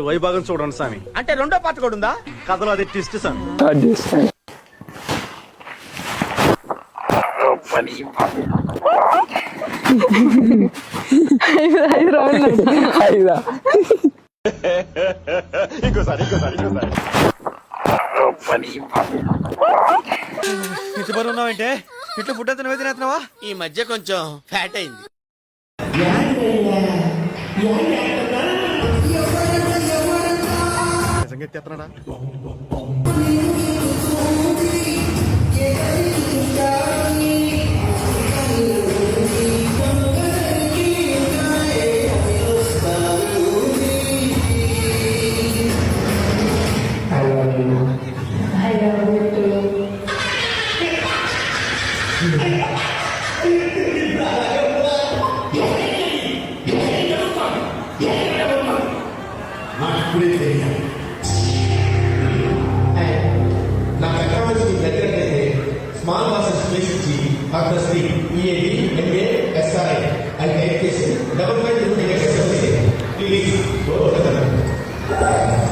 వైభాగం చూడండి స్వామి. అంటే రెండో పార్ట్ కూడా ఉందా? కథలో అది ట్విస్ట్ స్వామి. ఇంటి బరువు ఉన్నావంటే ఇంట్లో ఫుడ్ అంతా నువ్వే తినేస్తున్నావా? ఈ మధ్య కొంచెం ఫ్యాట్ అయింది. నిజంగా ఎత్తేస్తున్నాడా? Small buses basically are the three EAD, MA, SRI, and education. Government will take a please go over the